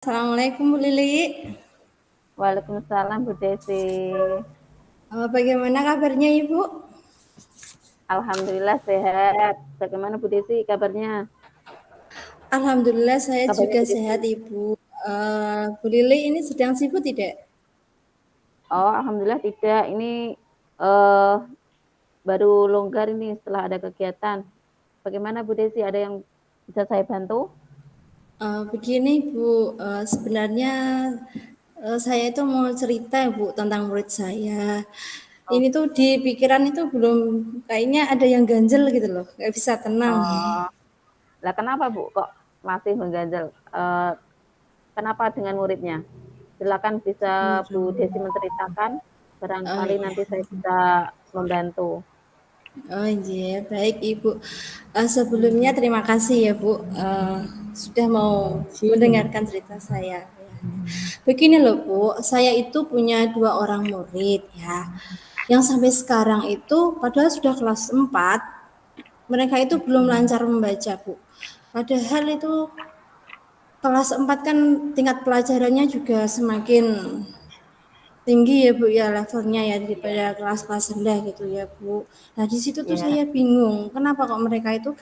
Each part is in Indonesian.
Assalamualaikum Bu Lili. Waalaikumsalam Bu Desi. Bagaimana kabarnya Ibu? Alhamdulillah sehat. Bagaimana Bu Desi kabarnya? Alhamdulillah saya Kabarnya juga Bu Desi? sehat Ibu. Bu Lili ini sedang sibuk tidak? Oh, alhamdulillah tidak. Ini eh baru longgar ini setelah ada kegiatan. Bagaimana Bu Desi? Ada yang bisa saya bantu? Begini Bu, sebenarnya saya itu mau cerita Bu tentang murid saya. Oh, Ini tuh di pikiran itu belum kayaknya ada yang ganjel gitu loh, nggak bisa tenang. oh. Lah kenapa Bu kok masih mengganjal? Kenapa dengan muridnya? Silakan bisa Bu Desi Waduh. menceritakan. Oh Barangkali iya. nanti saya bisa membantu. Oh iya, baik Ibu. Sebelumnya terima kasih ya Bu, sudah mau mendengarkan cerita saya. Begini loh Bu, saya itu punya dua orang murid ya, yang sampai sekarang itu padahal sudah kelas 4, mereka itu belum lancar membaca Bu. Padahal itu kelas 4 kan tingkat pelajarannya juga semakin tinggi ya Bu ya levelnya ya daripada Iya, kelas-kelas rendah gitu ya Bu. Nah di situ tuh iya. saya bingung kenapa kok mereka itu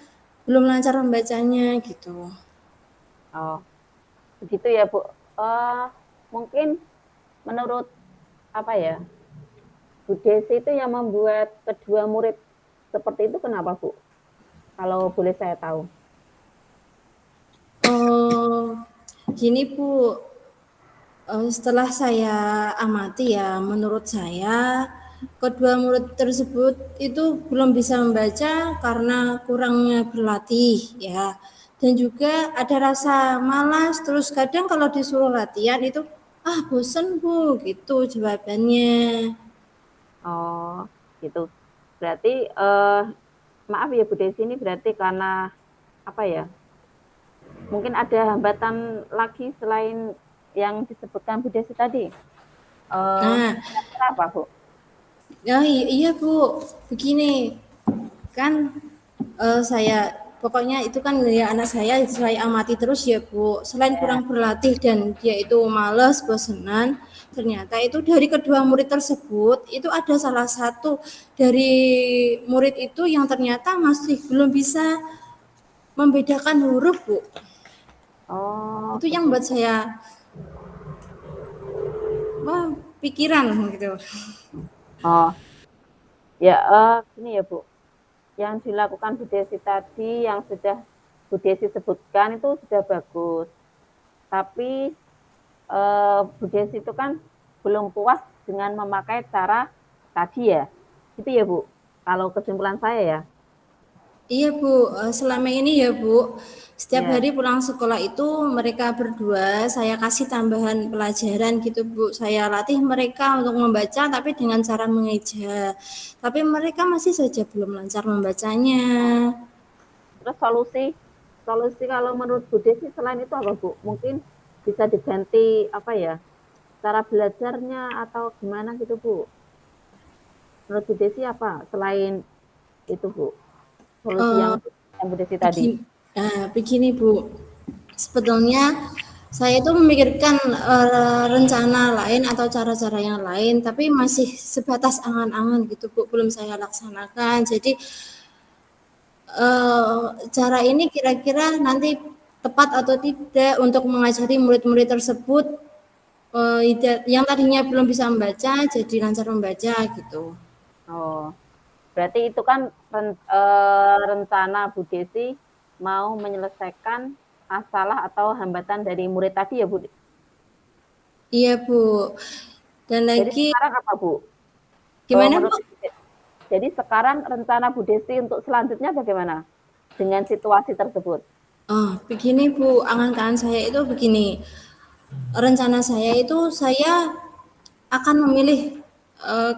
belum lancar membacanya gitu. Oh, begitu ya Bu. Eh, Mungkin menurut apa ya, Bu Desi itu yang membuat kedua murid seperti itu kenapa Bu? Kalau boleh saya tahu. Oh gini Bu, setelah saya amati ya menurut saya kedua murid tersebut itu belum bisa membaca karena kurangnya berlatih ya, dan juga ada rasa malas, terus kadang kalau disuruh latihan itu bosen Bu gitu jawabannya. Oh, gitu. Berarti maaf ya Bu Desi, ini berarti karena apa ya? Mungkin ada hambatan lagi selain yang disebutkan Bu Desi tadi. Nah, Kira-kira apa Bu? ya iya Bu, begini kan, saya pokoknya itu kan ya anak saya amati terus ya Bu, selain Ya. kurang berlatih dan dia itu males, bosenan, ternyata itu dari kedua murid tersebut itu ada salah satu dari murid itu yang ternyata masih belum bisa membedakan huruf Bu. Oh, Itu yang buat begitu. saya wah pikiran gitu. Oh, ya gini ya Bu. Yang dilakukan Bu Desi tadi, yang sudah Bu Desi sebutkan itu sudah bagus. Tapi Bu Desi itu kan belum puas dengan memakai cara tadi ya. Itu ya Bu, kalau kesimpulan saya ya. Iya Bu, selama ini ya Bu, setiap Ya. hari pulang sekolah itu mereka berdua saya kasih tambahan pelajaran gitu Bu. Saya latih mereka untuk membaca tapi dengan cara mengeja. Tapi mereka masih saja belum lancar membacanya. Terus solusi kalau menurut Bu Desi selain itu apa Bu? Mungkin bisa diganti apa ya? Cara belajarnya atau gimana gitu Bu? Menurut Bu Desi apa selain itu Bu? Solusi yang Bu Desi tadi. Begini, begini Bu, sebetulnya saya itu memikirkan rencana lain atau cara-cara yang lain, tapi masih sebatas angan-angan gitu Bu, belum saya laksanakan. Jadi cara ini kira-kira nanti tepat atau tidak untuk mengajari murid-murid tersebut, yang tadinya belum bisa membaca jadi lancar membaca gitu. Oh, berarti itu kan rencana Bu Desi mau menyelesaikan masalah atau hambatan dari murid tadi ya Bu. Iya Bu. Dan Jadi lagi sekarang apa Bu? gimana Menurut Bu? jadi sekarang rencana Bu Desi untuk selanjutnya bagaimana dengan situasi tersebut? Begini Bu, angan-angan saya itu begini. Rencana saya itu saya akan memilih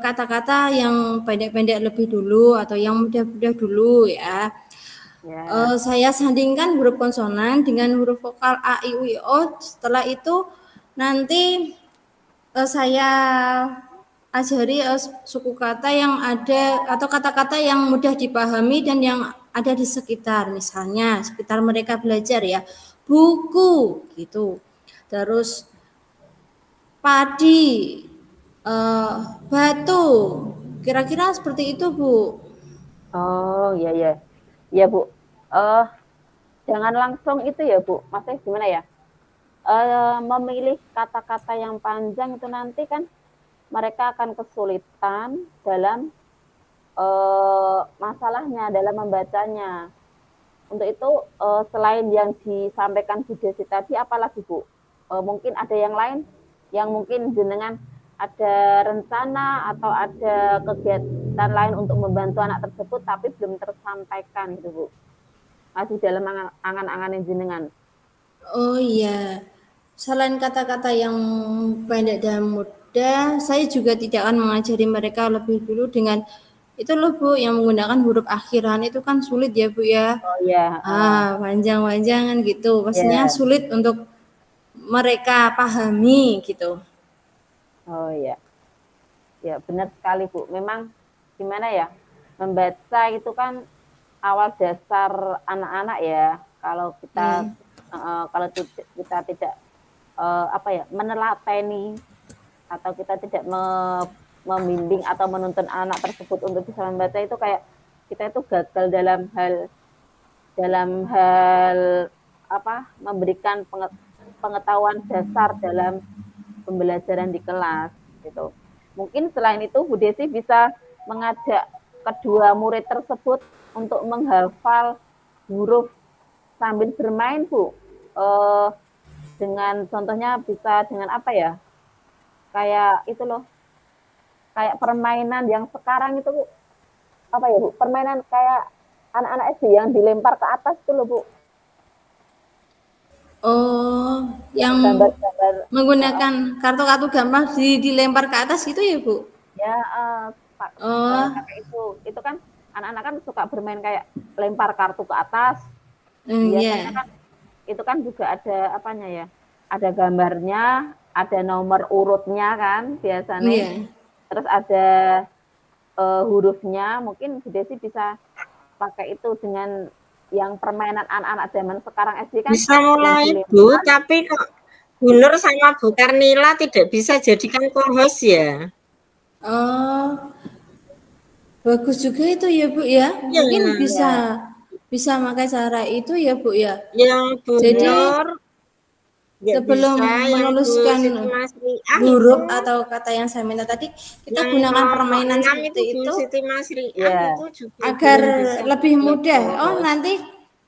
kata-kata yang pendek-pendek lebih dulu atau yang mudah-mudah dulu ya. Ya. Saya sandingkan huruf konsonan dengan huruf vokal a, i, u, i, o. Setelah itu nanti saya ajari suku kata yang ada atau kata-kata yang mudah dipahami dan yang ada di sekitar. Misalnya sekitar mereka belajar ya, buku gitu. terus padi, eh, batu, kira-kira seperti itu Bu. Oh, iya ya. Iya, Bu. Eh, jangan langsung itu ya, Bu. Maksudnya gimana ya? Memilih kata-kata yang panjang itu nanti kan mereka akan kesulitan dalam masalahnya, dalam membacanya. Untuk itu, selain yang disampaikan Bu Desi tadi, apalagi Bu? Mungkin ada yang lain yang mungkin jenengan ada rencana atau ada kegiatan lain untuk membantu anak tersebut tapi belum tersampaikan gitu Bu. Masih dalam angan-angan jenengan. Oh iya, selain kata-kata yang pendek dan mudah, saya juga tidak akan mengajari mereka lebih dulu dengan itu loh Bu, yang menggunakan huruf akhiran itu kan sulit ya Bu ya. Oh iya, Panjang-panjangan gitu, pastinya ya. sulit untuk mereka pahami gitu. Oh iya. Ya, benar sekali Bu. Memang gimana ya? Membaca itu kan awal dasar anak-anak ya. Kalau kita Ya, kalau kita tidak apa ya, menelateni atau kita tidak membimbing atau menuntun anak tersebut untuk bisa membaca itu kayak kita itu gagal dalam hal apa memberikan pengetahuan dasar dalam pembelajaran di kelas gitu. Mungkin selain itu Bu Desi bisa mengajak kedua murid tersebut untuk menghafal huruf sambil bermain Bu. Eh, dengan contohnya bisa dengan apa ya? Kayak itu loh, kayak permainan yang sekarang itu Bu, apa ya Bu? Permainan kayak anak-anak SD yang dilempar ke atas itu loh Bu. oh, Yang yang gambar-gambar menggunakan kartu-kartu gampang dilempar ke atas gitu ya Bu? ya Oh, pakai itu. Itu kan anak-anak kan suka bermain kayak lempar kartu ke atas. Biasanya iya, kan itu kan juga ada apanya ya? Ada gambarnya, ada nomor urutnya kan biasanya. iya. Terus ada hurufnya. Mungkin Bu Desi bisa pakai itu dengan yang permainan anak-anak zaman sekarang SD kan Bisa yang mulai Bu, dilempar. tapi kok Bu Nur sama Bu Karnila tidak bisa jadikan co-host ya? Oh, bagus juga itu ya Bu ya. Ya, Mungkin bisa Ya, bisa pakai cara itu ya Bu ya. yang Bu Jadi ya, Nur nggak sebelum bisa, yang Bu menuliskan Siti Masriah itu, huruf atau kata yang saya minta tadi, kita yang gunakan kelompok permainan 6 itu seperti Bu itu Siti Masriah ya. itu juga agar belum bisa lebih pakai mudah. Oh, co-host. nanti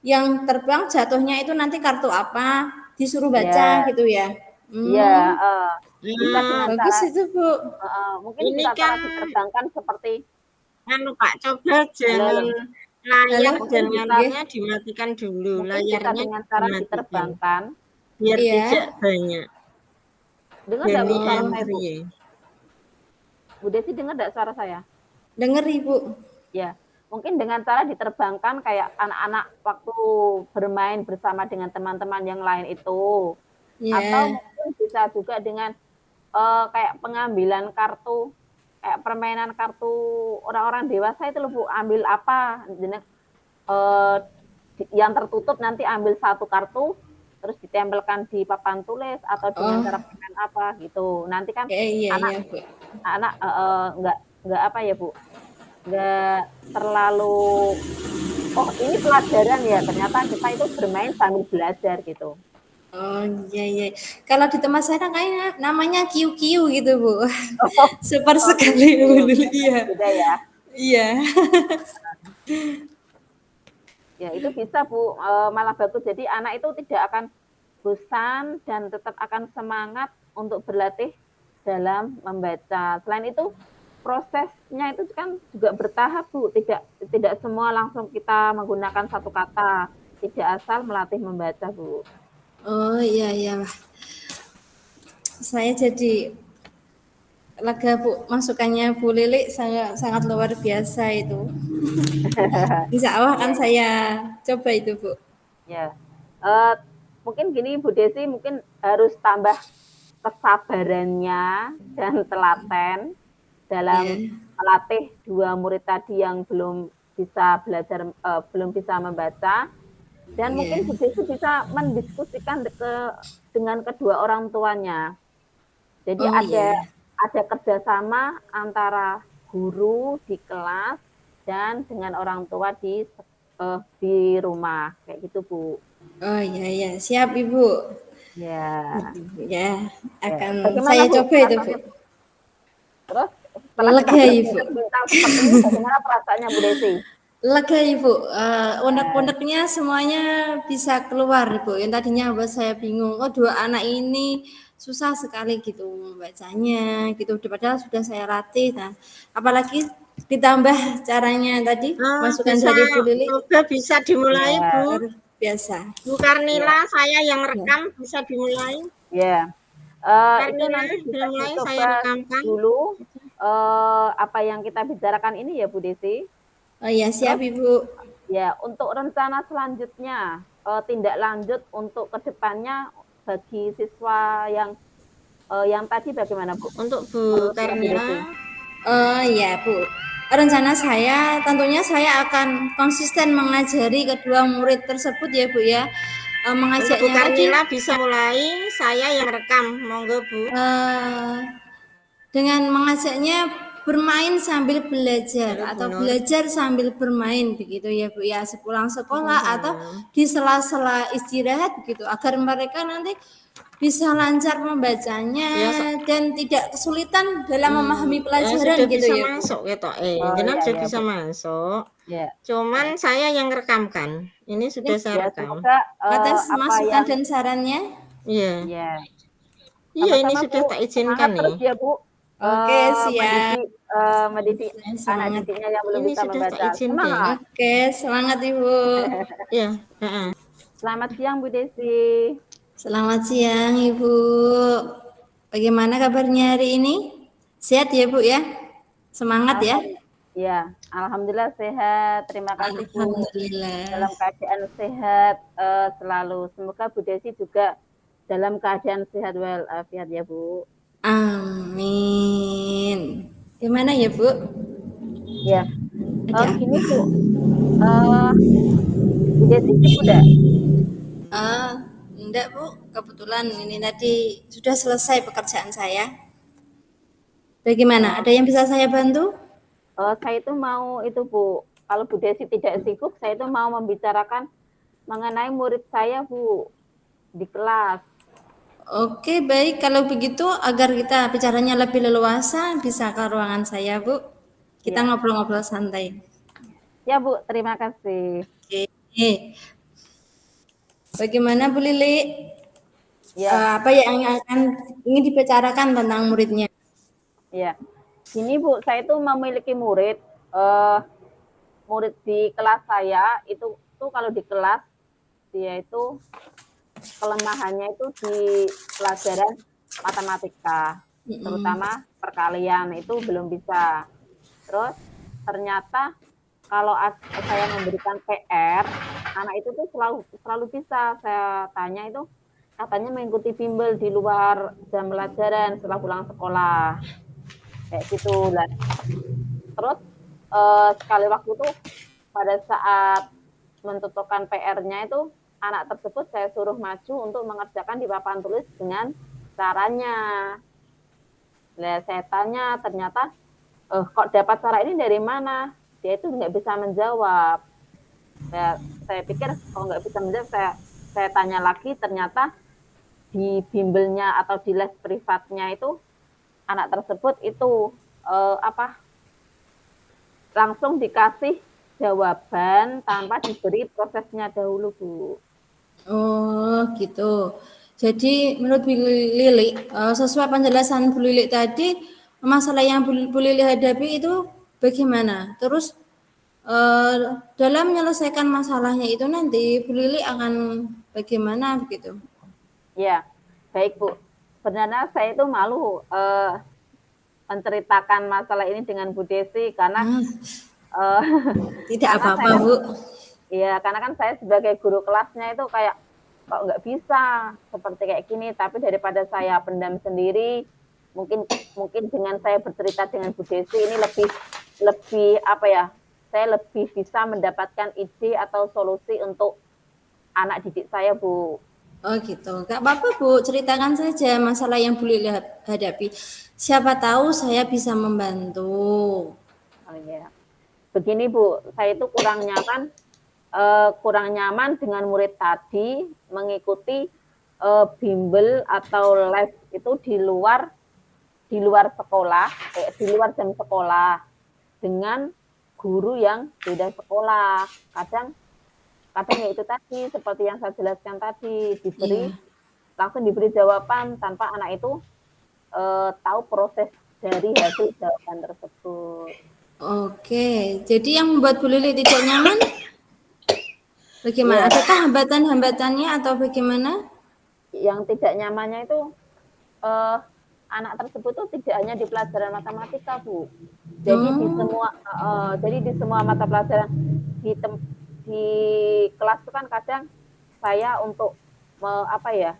yang terbang jatuhnya itu nanti kartu apa? Disuruh baca Ya, gitu ya. iya, Hmm, bisa Nah, dengan bagus cara itu Bu. mungkin ini bisa kan cara diterbangkan seperti anu Pak, coba halo, jangan halo. Halo, layar dan Mungkin bisa nggih. layarnya dimatikan dulu, mungkin bisa layarnya dengan cara dimatikan, diterbangkan. biar tidak Iya. banyak. Dengar nggak Bu Ganti suara Oh, saya Bu? Andri. Bu Desi dengar nggak suara saya? denger Ibu. Ya, mungkin dengan cara diterbangkan kayak anak-anak waktu bermain bersama dengan teman-teman yang lain itu. Atau Ya. mungkin bisa juga dengan kayak pengambilan kartu, kayak permainan kartu orang-orang dewasa itu loh Bu, ambil apa, eh, yang tertutup nanti ambil satu kartu, terus ditempelkan di papan tulis atau dengan cara Oh, permainan apa gitu. Nanti kan iya anak iya Bu. anak nggak apa ya Bu, nggak terlalu oh ini pelajaran ya ternyata kita itu bermain sambil belajar gitu. Oh, iya iya. Kalau di tempat saya kayaknya namanya kiu-kiu gitu Bu. Oh, Super oh sekali gitu. Bu. Beda, Iya. beda ya. Iya. Ya itu bisa Bu, malah bagus. Jadi anak itu tidak akan bosan dan tetap akan semangat untuk berlatih dalam membaca. Selain itu prosesnya itu kan juga bertahap Bu, tidak tidak semua langsung kita menggunakan satu kata, tidak asal melatih membaca Bu. Oh, iya iya. Saya jadi lega Bu, masukannya Bu Lili sangat sangat luar biasa itu. Insya Allah akan Ya, saya coba itu Bu. ya. Uh, mungkin gini Bu Desi, mungkin harus tambah kesabarannya dan telaten dalam Ya. melatih dua murid tadi yang belum bisa belajar, belum bisa membaca. Dan Iya. mungkin Bu Desi bisa mendiskusikan dengan kedua orang tuanya. Jadi Oh, iya. ada kerjasama antara guru di kelas dan dengan orang tua di rumah, kayak gitu Bu. Oh, iya iya, siap Ibu. Ya, Ya, ya. akan Bagaimana saya Bu coba itu, Bu. perasaannya? Terus setelah Lega dikasih Ibu. mental seperti ini, bagaimana perasaannya Bu Desi? Lega Ibu, Ya, unek-uneknya semuanya bisa keluar Ibu. Yang tadinya buat saya bingung, oh dua anak ini susah sekali gitu membacanya gitu. Padahal sudah saya latih. Nah, apalagi ditambah caranya tadi, masukan Bisa dari Bu Lili, coba bisa dimulai Bu. ya, luar biasa. Bu Karnila, ya, saya yang Ya. rekam bisa dimulai. ya. Bu Itu Karnila, nanti bisa dimulai saya dicoba rekamkan. dulu apa yang kita bicarakan ini ya Bu Desi. Oh iya, siap Terus Ibu. ya untuk rencana selanjutnya, tindak lanjut untuk kedepannya bagi siswa yang tadi bagaimana Bu? Untuk Bu Menurutnya Bu Karnila, Desi? Oh iya Bu, rencana saya tentunya saya akan konsisten mengajari kedua murid tersebut ya Bu ya. untuk Bu Mengajaknya tadi Karnila bisa mulai, saya yang rekam. Monggo Bu. eh, dengan mengajaknya bermain sambil belajar Halo Bu atau Nur. belajar sambil bermain begitu ya Bu ya, sepulang sekolah atau Iya. di sela-sela istirahat begitu agar mereka nanti bisa lancar membacanya Ya, dan tidak kesulitan dalam memahami pelajaran sudah gitu bisa ya Bu. masuk gitu. Oh Jenengan ya sudah ya bisa Bu. masuk. Ya. Cuman saya yang rekamkan. Ini Ini sudah saya Ya rekam. semoga atas apa masukan yang dan sarannya. Iya. ya Iya, ini sama-sama sudah Bu, tak semangat izinkan nih. terus ya Bu, Oke, siap. mendidik anak Semangat. didiknya yang belum Ini bisa sudah tak membaca. izin deh. Semangat. Oke, semangat Ibu. Iya, heeh. Selamat siang Bu Desi. Selamat siang Ibu. Bagaimana kabarnya hari ini? Sehat ya Bu ya? Semangat ya? Alhamdulillah sehat. Terima kasih Bu. Alhamdulillah. Dalam keadaan sehat selalu. Semoga Bu Desi juga dalam keadaan sehat walafiat ya Bu. Amin. Gimana ya Bu? Ya, Ada gini apa? Bu, eh, Bu Desi sibuk enggak? Ah, enggak Bu. Kebetulan ini tadi sudah selesai pekerjaan saya. Bagaimana? Oh, Ada yang bisa saya bantu? saya itu mau itu Bu, kalau Bu Desi tidak sibuk, saya itu mau membicarakan mengenai murid saya Bu di kelas. Oke, baik. Kalau begitu, agar kita bicaranya lebih leluasa, bisa ke ruangan saya, Bu. Kita Ya, ngobrol-ngobrol santai. ya Bu, terima kasih. Oke. Bagaimana, Bu Lili? Ya, Apa yang akan ingin dibicarakan tentang muridnya? ya. Gini Bu, saya itu memiliki murid di kelas saya itu kalau di kelas dia itu kelemahannya itu di pelajaran matematika, Mm-mm. terutama perkalian itu belum bisa. Terus ternyata kalau saya memberikan PR, anak itu tuh selalu bisa. Saya tanya itu katanya mengikuti bimbel di luar jam pelajaran setelah pulang sekolah. Kayak gitu lah. Terus sekali waktu itu pada saat menentukan PR-nya itu anak tersebut saya suruh maju untuk mengerjakan di papan tulis dengan caranya. Nah, saya tanya ternyata kok dapat cara ini dari mana? Dia itu nggak bisa menjawab. Saya pikir kalau nggak bisa menjawab, saya tanya lagi, ternyata di bimbelnya atau di les privatnya itu anak tersebut itu apa langsung dikasih jawaban tanpa diberi prosesnya dahulu Bu. Oh, gitu. Jadi, menurut Bu Lili, sesuai penjelasan Bu Lili tadi, masalah yang Bu Lili hadapi itu bagaimana? Terus, dalam menyelesaikan masalahnya itu nanti Bu Lili akan bagaimana begitu? Ya, baik Bu. Sebenarnya saya itu malu menceritakan masalah ini dengan Bu Desi karena Ah, uh, tidak karena apa-apa, saya Bu. ya karena kan saya sebagai guru kelasnya itu kayak kok nggak bisa seperti kayak gini, tapi daripada saya pendam sendiri, mungkin mungkin dengan saya bercerita dengan Bu Desi ini lebih lebih apa ya, saya lebih bisa mendapatkan ide atau solusi untuk anak didik saya, Bu. Oh gitu, nggak apa-apa Bu, ceritakan saja masalah yang Bu Lili hadapi. Siapa tahu saya bisa membantu. Oh ya. Begini Bu, saya itu kurang nyaman dengan murid tadi mengikuti bimbel atau les itu di luar sekolah, di luar jam sekolah dengan guru yang beda sekolah. Kadang kadang ya itu tadi seperti yang saya jelaskan tadi Iya. langsung diberi jawaban tanpa anak itu tahu proses dari hasil jawaban tersebut. Oke, jadi yang membuat Bu Lili tidak nyaman bagaimana? Ya, Adakah hambatan-hambatannya atau bagaimana? yang tidak nyamannya itu uh, anak tersebut tuh tidak hanya di pelajaran matematika, Bu. Oh, Jadi di semua mata pelajaran di di kelas itu kan kadang saya untuk apa ya?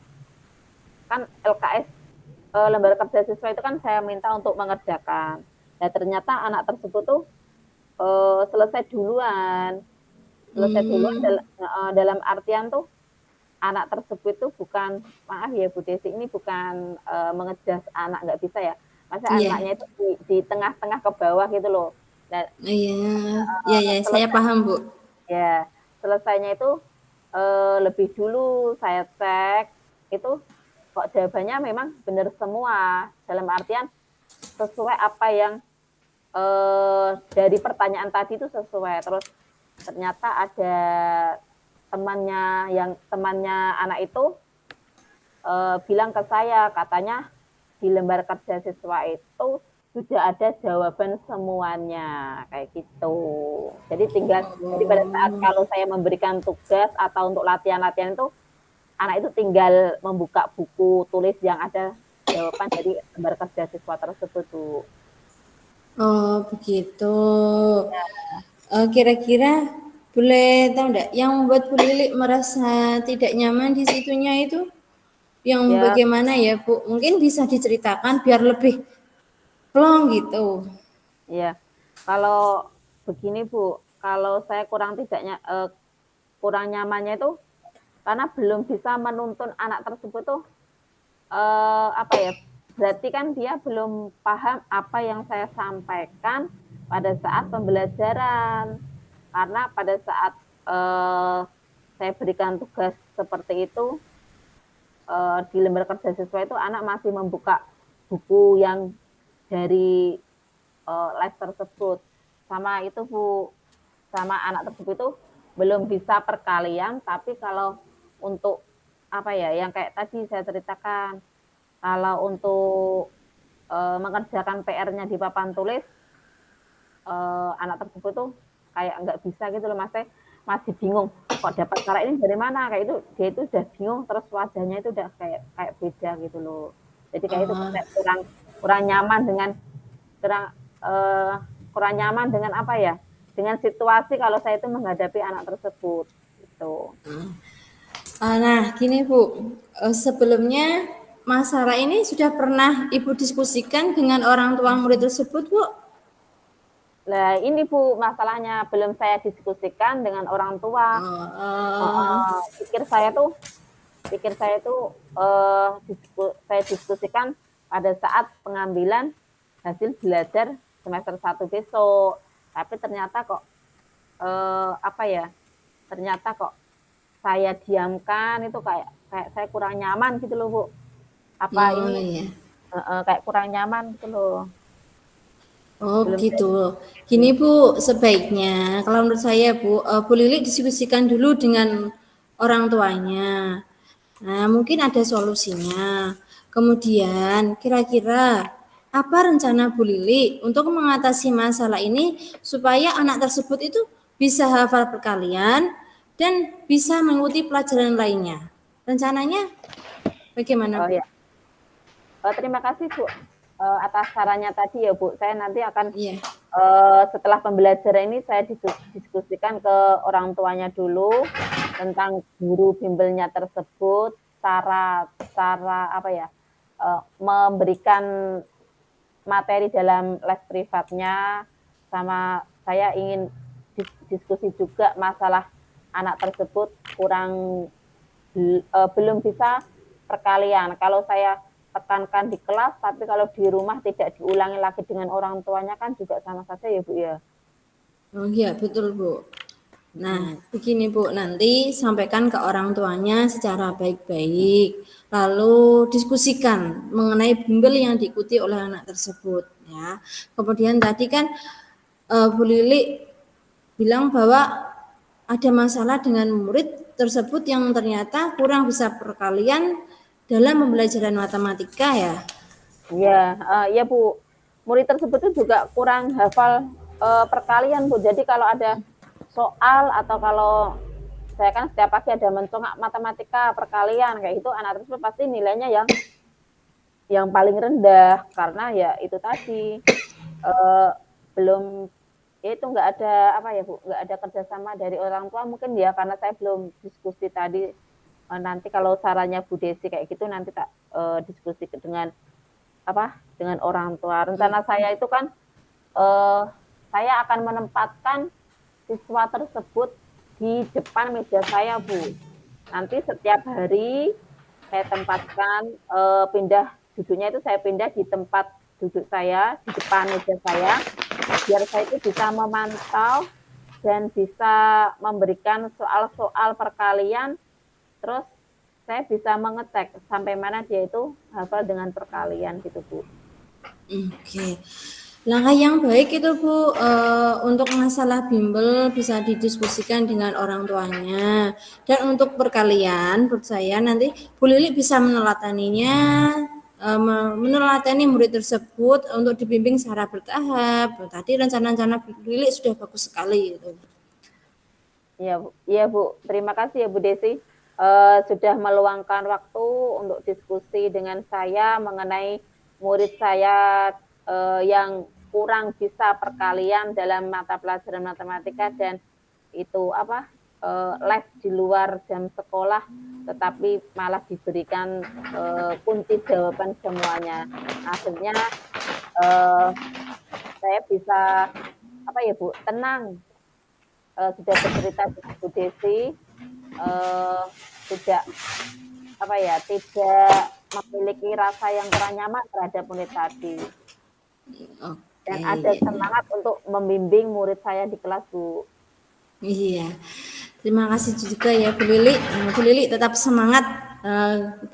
Kan LKS lembaga kerja siswa itu kan saya minta untuk mengerjakan. Nah, ternyata anak tersebut tuh selesai duluan. Selesai duluan hmm, dalam artian tuh anak tersebut tuh bukan, maaf ya Bu Desi, ini bukan mengejas anak nggak bisa ya. Masa iya, anaknya itu di tengah-tengah ke bawah gitu loh. Nah, iya, iya, iya, saya selesai paham Bu. ya, selesainya itu lebih dulu saya cek itu kok jawabannya memang benar semua. Dalam artian sesuai apa yang dari pertanyaan tadi itu sesuai. Terus ternyata ada temannya anak itu bilang ke saya, katanya di lembar kerja siswa itu sudah ada jawaban semuanya kayak gitu. Jadi pada saat Oh, kalau saya memberikan tugas atau untuk latihan-latihan itu anak itu tinggal membuka buku tulis yang ada jawaban dari lembar kerja siswa tersebut, Bu. oh begitu. Kira-kira boleh tahu enggak yang membuat Bu Lili merasa tidak nyaman di situnya itu yang Ya, bagaimana ya Bu? Mungkin bisa diceritakan biar lebih plong gitu. ya. Kalau begini, Bu, kalau saya kurang nyamannya itu karena belum bisa menuntun anak tersebut tuh apa ya? Berarti kan dia belum paham apa yang saya sampaikan pada saat pembelajaran. Karena pada saat saya berikan tugas seperti itu di lembar kerja siswa itu anak masih membuka buku yang dari les tersebut. Sama itu Bu, sama anak tersebut itu belum bisa perkalian, tapi kalau untuk apa ya, yang kayak tadi saya ceritakan, kalau untuk mengerjakan PR-nya di papan tulis, anak tersebut tuh kayak nggak bisa gitu loh, Mas. Masih bingung kok dapat cara ini dari mana, kayak itu dia itu udah bingung, terus wajahnya itu udah kayak kayak beda gitu loh. Jadi kayak itu Oh, kayak kurang kurang nyaman dengan kurang eh, kurang nyaman dengan apa ya, dengan situasi kalau saya itu menghadapi anak tersebut gitu. nah gini Bu, sebelumnya masalah ini sudah pernah Ibu diskusikan dengan orang tua murid tersebut Bu? Nah ini Bu masalahnya, belum saya diskusikan dengan orang tua. Oh, Pikir saya tuh saya diskusikan pada saat pengambilan hasil belajar semester 1 besok. Tapi ternyata kok apa ya? Ternyata kok saya diamkan itu kayak kayak saya kurang nyaman gitu loh, Bu. Apa oh ini ya. kayak kurang nyaman gitu loh. Oh Belum saya begitu. Gini Bu, sebaiknya kalau menurut saya Bu, Bu Lili diskusikan dulu dengan orang tuanya. Nah, mungkin ada solusinya. Kemudian, kira-kira apa rencana Bu Lili untuk mengatasi masalah ini supaya anak tersebut itu bisa hafal perkalian dan bisa mengikuti pelajaran lainnya? Rencananya bagaimana oh Bu? ya. Terima kasih Bu atas sarannya tadi ya Bu. Saya nanti akan Iya. setelah pembelajaran ini saya diskusikan ke orang tuanya dulu tentang guru bimbelnya tersebut, cara cara apa ya, memberikan materi dalam les privatnya, sama saya ingin diskusi juga masalah anak tersebut belum bisa perkalian. Kalau saya tekankan di kelas, tapi kalau di rumah tidak diulangi lagi dengan orang tuanya kan juga sama saja ya Bu ya. Oh iya, betul Bu. Nah, begini Bu, nanti sampaikan ke orang tuanya secara baik-baik, lalu diskusikan mengenai bimbel yang diikuti oleh anak tersebut ya. Kemudian tadi kan Bu Lili bilang bahwa ada masalah dengan murid tersebut yang ternyata kurang bisa perkalian dalam pembelajaran matematika ya. Iya, ya Bu. Murid tersebut itu juga kurang hafal perkalian Bu. Jadi kalau ada soal atau kalau saya kan setiap pagi ada mencongak matematika perkalian kayak itu, anak tersebut pasti nilainya yang paling rendah karena ya itu tadi belum ya itu nggak ada apa ya Bu, nggak ada kerjasama dari orang tua mungkin ya karena saya belum diskusi tadi. Nanti kalau sarannya Bu Desi kayak gitu nanti tak diskusi dengan orang tua. Rencana saya itu kan saya akan menempatkan siswa tersebut di depan meja saya Bu. Nanti setiap hari saya tempatkan pindah duduknya itu saya pindah di tempat duduk saya di depan meja saya biar saya itu bisa memantau dan bisa memberikan soal-soal perkalian, terus saya bisa mengecek sampai mana dia itu hafal dengan perkalian gitu Bu. Oke. Langkah yang baik itu Bu, untuk masalah bimbel bisa didiskusikan dengan orang tuanya. Dan untuk perkalian, menurut saya nanti Bu Lili bisa menelataninya, menelatani murid tersebut untuk dibimbing secara bertahap. Tadi rencana-rencana Bu Lili sudah bagus sekali itu. Iya Bu, terima kasih ya Bu Desi sudah meluangkan waktu untuk diskusi dengan saya mengenai murid saya yang kurang bisa perkalian dalam mata pelajaran matematika dan itu les di luar jam sekolah tetapi malah diberikan kunci jawaban semuanya. Akhirnya saya bisa ya Bu, tenang sudah bercerita dengan Bu Desi tidak tidak memiliki rasa yang kurang nyaman terhadap murid tadi. Dan ada semangat untuk membimbing murid saya di kelas Bu. Iya, terima kasih juga ya Bu Lili. Bu Lili tetap semangat.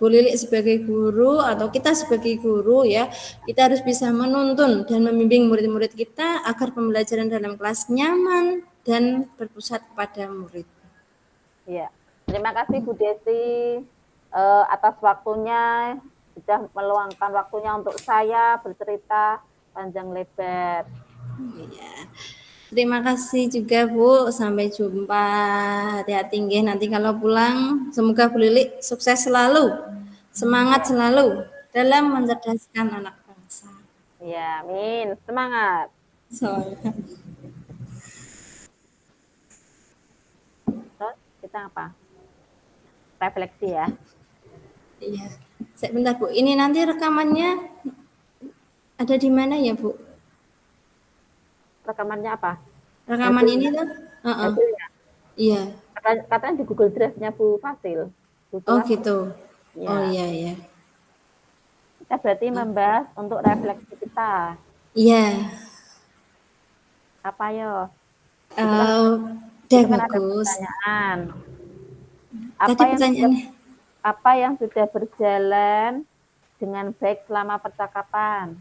Bu Lili sebagai guru atau kita sebagai guru ya, kita harus bisa menuntun dan membimbing murid-murid kita agar pembelajaran dalam kelas nyaman dan berpusat pada murid. Iya, terima kasih Bu Desi atas waktunya sudah meluangkan waktunya untuk saya bercerita panjang lebar. Iya. Terima kasih juga Bu, sampai jumpa. Hati-hati nggih nanti kalau pulang. Semoga Bu Lili sukses selalu, semangat selalu dalam mencerdaskan anak bangsa. Ya, amin. Semangat. Semangat. Terus kita apa? Refleksi ya. Iya. Sebentar Bu, ini nanti rekamannya ada di mana ya Bu? Rekamannya apa? Rekaman ini tuh? Hasilnya. Iya. Katanya di Google Drive-nya Bu Fasil. Oh gitu. Ya. Oh iya. Kita berarti membahas untuk refleksi kita. Iya. Apa yo? Udah bagus. Pertanyaan. Apa yang sudah berjalan dengan baik selama percakapan?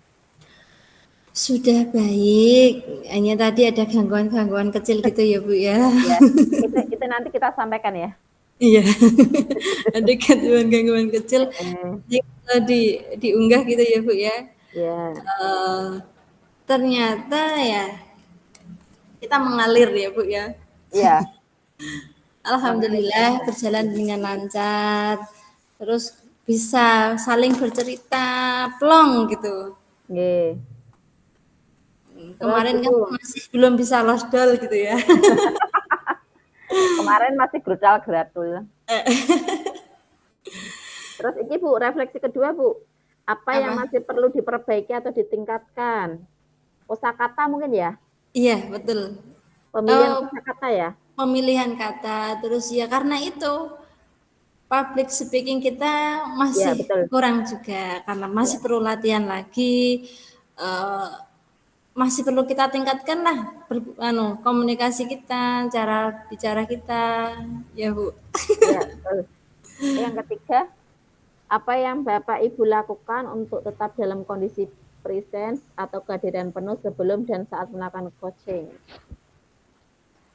Sudah baik, hanya tadi ada gangguan-gangguan kecil gitu ya Bu ya. Ya, itu nanti kita sampaikan ya. Iya, ada gangguan-gangguan kecil yang diunggah gitu ya Bu ya. Iya. Ternyata ya kita mengalir ya Bu ya. Iya. Alhamdulillah berjalan dengan lancar, terus bisa saling bercerita plong gitu. Nggih. Kemarin kan masih belum bisa losdol gitu ya. Kemarin masih grucal gratul. Terus ini Bu, refleksi kedua Bu. Apa yang masih perlu diperbaiki atau ditingkatkan? Kosakata mungkin ya? Iya, betul. Pemilihan kosakata ya? pemilihan kata, terus ya karena itu public speaking kita Ya, masih betul. kurang juga karena masih Ya. perlu latihan lagi, masih perlu kita tingkatkan lah komunikasi kita, cara bicara kita, ya Bu. Ya, betul. Yang ketiga, apa yang Bapak Ibu lakukan untuk tetap dalam kondisi present atau kehadiran penuh sebelum dan saat melakukan coaching?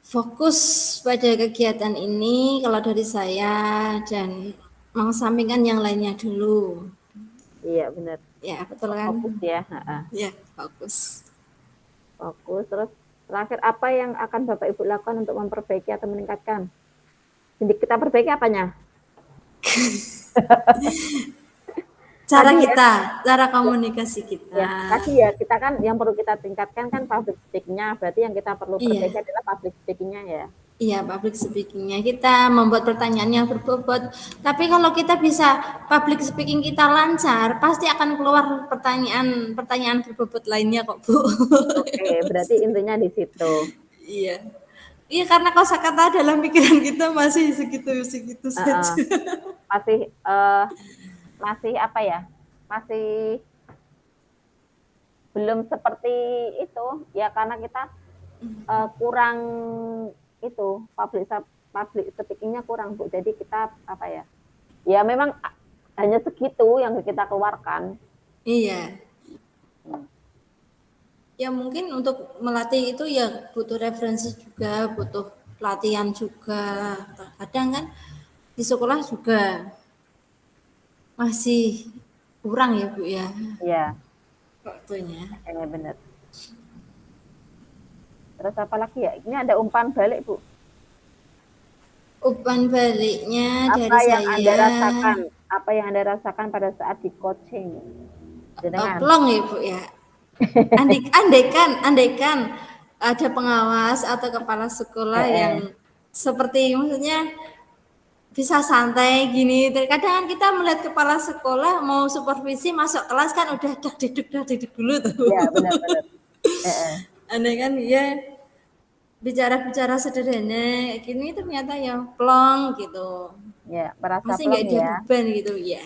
Fokus pada kegiatan ini kalau dari saya dan mengesampingkan yang lainnya dulu. Iya, benar. Ya, betul kan? Fokus ya. Ya, fokus. Fokus. Terus terakhir, apa yang akan Bapak Ibu lakukan untuk memperbaiki atau meningkatkan? Jadi kita perbaiki apanya? Cara Tadi ya, kita, cara komunikasi kita. ya, tadi ya kita kan yang perlu kita tingkatkan kan public speaking-nya. Berarti yang kita perlu perbaiki Iya, adalah public speaking-nya ya. iya public speaking-nya kita membuat pertanyaan yang berbobot. Tapi kalau kita bisa public speaking kita lancar, pasti akan keluar pertanyaan berbobot lainnya kok, Bu. Oke, berarti intinya di situ. Iya. Iya karena kosakata dalam pikiran kita masih segitu-segitu saja. Masih masih apa ya? Masih belum seperti itu ya karena kita kurang itu public speaking-nya kurang Bu. Jadi kita apa ya? Ya memang hanya segitu yang kita keluarkan. Iya. Ya mungkin untuk melatih itu ya butuh referensi juga, butuh pelatihan juga. Kadang kan di sekolah juga masih kurang ya Bu ya Iya, waktunya. benar. Terus apa lagi ya? Ini ada umpan balik Bu. Umpan baliknya Apa dari yang Anda saya rasakan? Apa yang Anda rasakan pada saat di coaching? Dengan plong ya Bu ya. Andaikan ada pengawas atau kepala sekolah yang seperti maksudnya bisa santai gini. Terkadang kan kita melihat kepala sekolah mau supervisi masuk kelas kan udah dak diduk dulu tuh. ya benar-benar. Andai kan ya bicara-bicara sederhana kayak gini ternyata ya plong gitu. Ya, merasa Masih nggak plong ada ya. beban gitu ya.